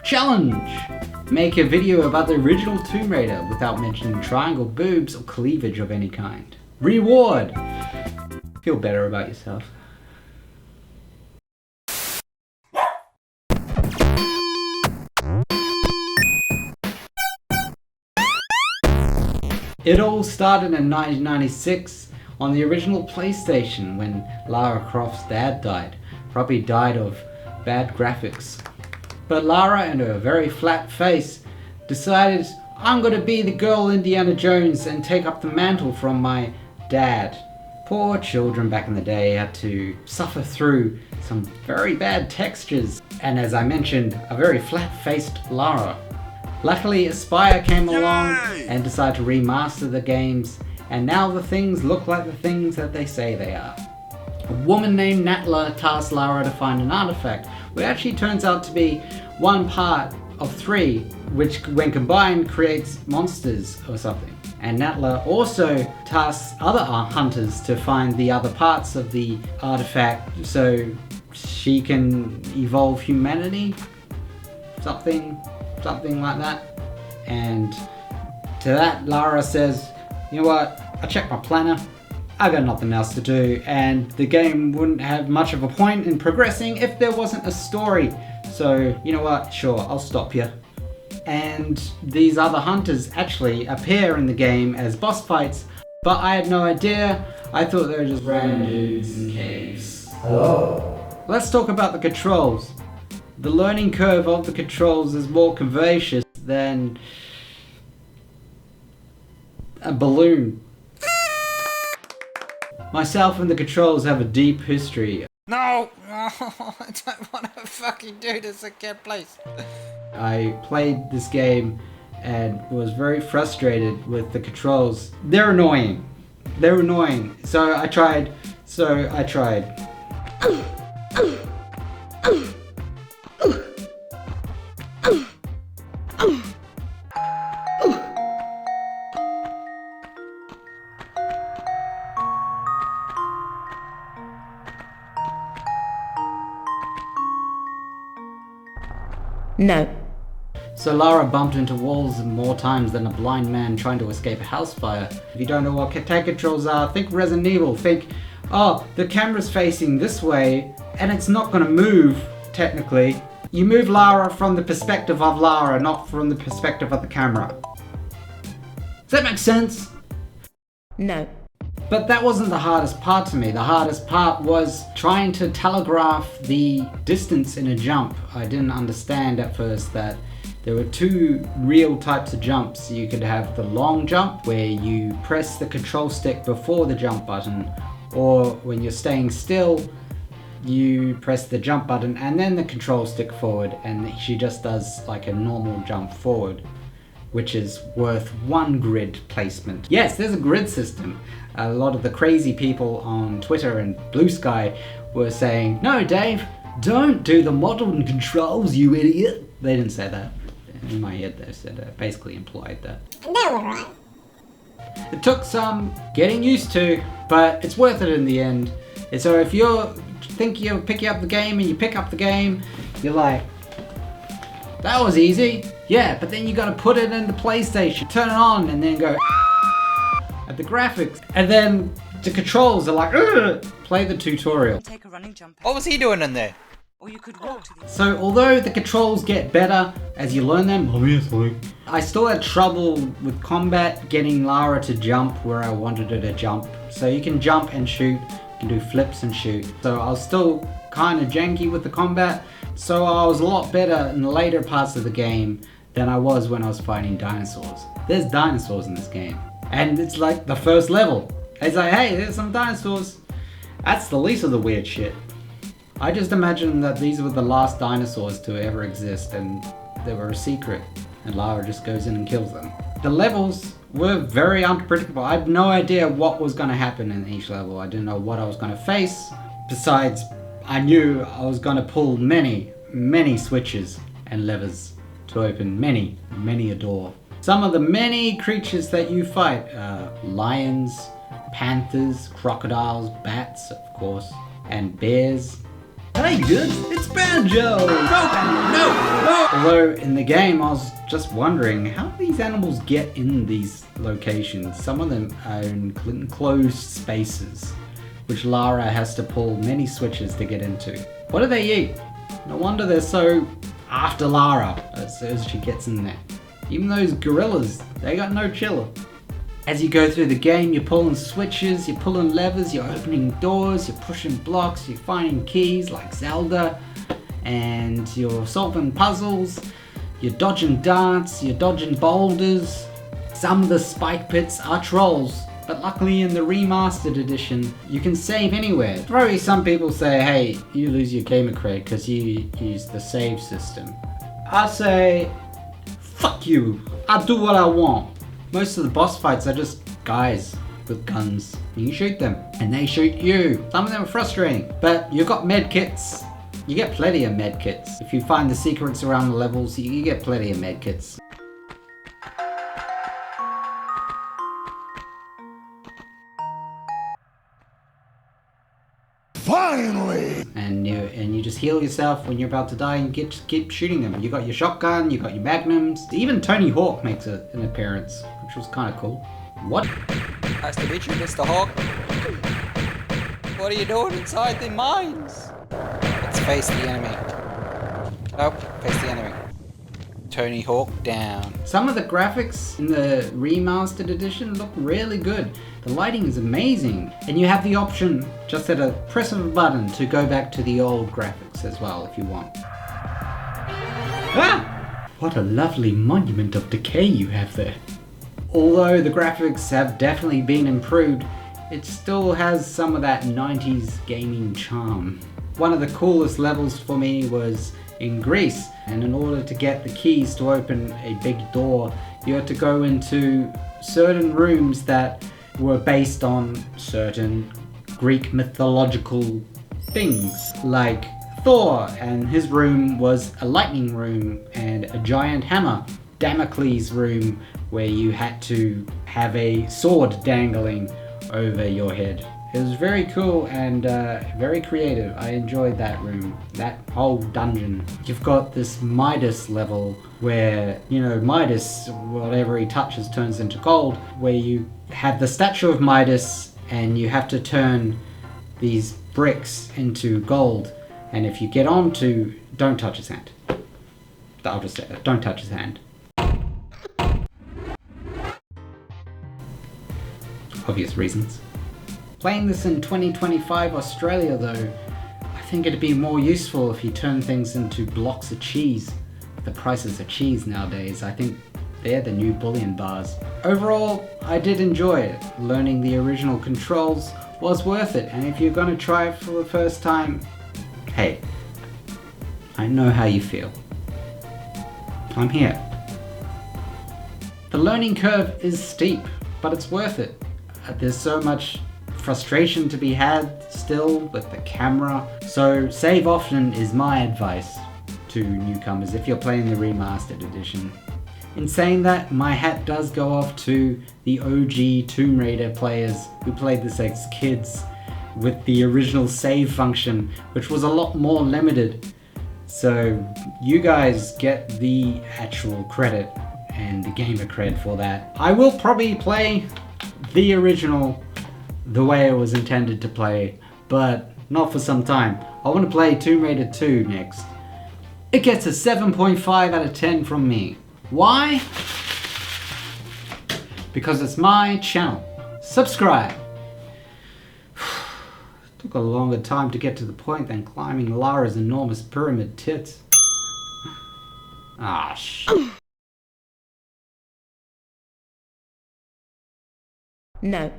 Challenge! Make a video about the original Tomb Raider without mentioning triangle, boobs, or cleavage of any kind. Reward! Feel better about yourself. It all started in 1996 on the original PlayStation when Lara Croft's dad died. Probably died of bad graphics. But Lara and her very flat face decided, I'm gonna be the girl Indiana Jones and take up the mantle from my dad. Poor children back in the day had to suffer through some very bad textures. And as I mentioned, a very flat-faced Lara. Luckily, Aspyr came along and decided to remaster the games, and now the things look like the things that they say they are. A woman named Natla tasked Lara to find an artifact, which actually turns out to be one part of 3, which when combined creates monsters or something. And Natla also tasks other hunters to find the other parts of the artifact so she can evolve humanity, something like that. And to that, Lara says, you know what, I checked my planner, I got nothing else to do, and the game wouldn't have much of a point in progressing if there wasn't a story. So, you know what, sure, I'll stop you. And these other hunters actually appear in the game as boss fights, but I had no idea. I thought they were just random dudes in caves. Hello? Let's talk about the controls. The learning curve of the controls is more curvaceous than a balloon. Myself and the controls have a deep history. No! I don't want to fucking do this again, please. I played this game and was very frustrated with the controls. They're annoying. So I tried. No. So Lara bumped into walls more times than a blind man trying to escape a house fire. If you don't know what attack controls are, think Resident Evil. Think, oh, the camera's facing this way and it's not going to move, technically. You move Lara from the perspective of Lara, not from the perspective of the camera. Does that make sense? No. But that wasn't the hardest part to me. The hardest part was trying to telegraph the distance in a jump. I didn't understand at first that there were 2 real types of jumps. You could have the long jump where you press the control stick before the jump button, or when you're staying still, you press the jump button and then the control stick forward, and she just does like a normal jump forward, which is worth 1 grid placement. Yes, there's a grid system. A lot of the crazy people on Twitter and Blue Sky were saying, no Dave, don't do the modern controls, you idiot. They didn't say that. In my head they said basically implied that. And they were right. It took some getting used to, but it's worth it in the end. And so if you think you're picking up the game and you pick up the game, you're like, that was easy. Yeah, but then you gotta put it in the PlayStation, turn it on, and then go at the graphics. And then the controls are like, ugh! Play the tutorial. Take a running jump. What was he doing in there? Or you could walk to the... So although the controls get better as you learn them, obviously, I still had trouble with combat getting Lara to jump where I wanted her to jump. So you can jump and shoot, you can do flips and shoot. So I was still kind of janky with the combat. So I was a lot better in the later parts of the game than I was when I was fighting dinosaurs. There's dinosaurs in this game. And it's like the first level. It's like, hey, there's some dinosaurs. That's the least of the weird shit. I just imagine that these were the last dinosaurs to ever exist and they were a secret and Lara just goes in and kills them. The levels were very unpredictable. I had no idea what was going to happen in each level. I didn't know what I was going to face. Besides, I knew I was going to pull many switches and levers to open many a door. Some of the many creatures that you fight are lions, panthers, crocodiles, bats, of course, and bears. Hey dudes, it's Banjo! No, Banjo, no! Although in the game I was just wondering how do these animals get in these locations? Some of them are in enclosed spaces, which Lara has to pull many switches to get into. What do they eat? No wonder they're so after Lara as soon as she gets in there. Even those gorillas, they got no chiller. As you go through the game, you're pulling switches, you're pulling levers, you're opening doors, you're pushing blocks, you're finding keys like Zelda, and you're solving puzzles, you're dodging darts, you're dodging boulders. Some of the spike pits are trolls, but luckily in the Remastered edition, you can save anywhere. Probably some people say, hey, you lose your gamer cred because you use the save system. I say, fuck you, I do what I want. Most of the boss fights are just guys with guns. You shoot them and they shoot you. Some of them are frustrating, but you've got med kits. You get plenty of med kits. If you find the secrets around the levels, you get plenty of med kits. Finally! And you just heal yourself when you're about to die and keep shooting them. You got your shotgun, you got your magnums. Even Tony Hawk makes an appearance, which was kind of cool. What? Nice to meet you, Mr. Hawk. What are you doing inside the mines? Let's face the enemy. Nope, face the enemy. Tony Hawk down. Some of the graphics in the Remastered edition look really good. The lighting is amazing. And you have the option, just at a press of a button, to go back to the old graphics as well if you want. Ah! What a lovely monument of decay you have there. Although the graphics have definitely been improved, it still has some of that 90s gaming charm. One of the coolest levels for me was in Greece, and in order to get the keys to open a big door, you had to go into certain rooms that were based on certain Greek mythological things, like Thor, and his room was a lightning room and a giant hammer. Damocles' room, where you had to have a sword dangling over your head. It was very cool and very creative. I enjoyed that room, that whole dungeon. You've got this Midas level where, you know, Midas, whatever he touches turns into gold, where you have the statue of Midas and you have to turn these bricks into gold. And if you get on to, don't touch his hand. I'll just say that, don't touch his hand. Obvious reasons. Playing this in 2025 Australia though, I think it'd be more useful if you turn things into blocks of cheese. The prices of cheese nowadays, I think they're the new bullion bars. Overall, I did enjoy it. Learning the original controls was worth it, and if you're gonna try it for the first time, hey, I know how you feel. I'm here. The learning curve is steep, but it's worth it. There's so much frustration to be had still with the camera, so save often is my advice to newcomers if you're playing the Remastered edition. In saying that, my hat does go off to the OG Tomb Raider players who played this as kids with the original save function, which was a lot more limited. So you guys get the actual credit and the gamer cred for that. I will probably play the original the way it was intended to play, but not for some time. I want to play Tomb Raider 2 next. It gets a 7.5 out of 10 from me. Why? Because it's my channel. Subscribe. Took a longer time to get to the point than climbing Lara's enormous pyramid tits. Ah, shit. No.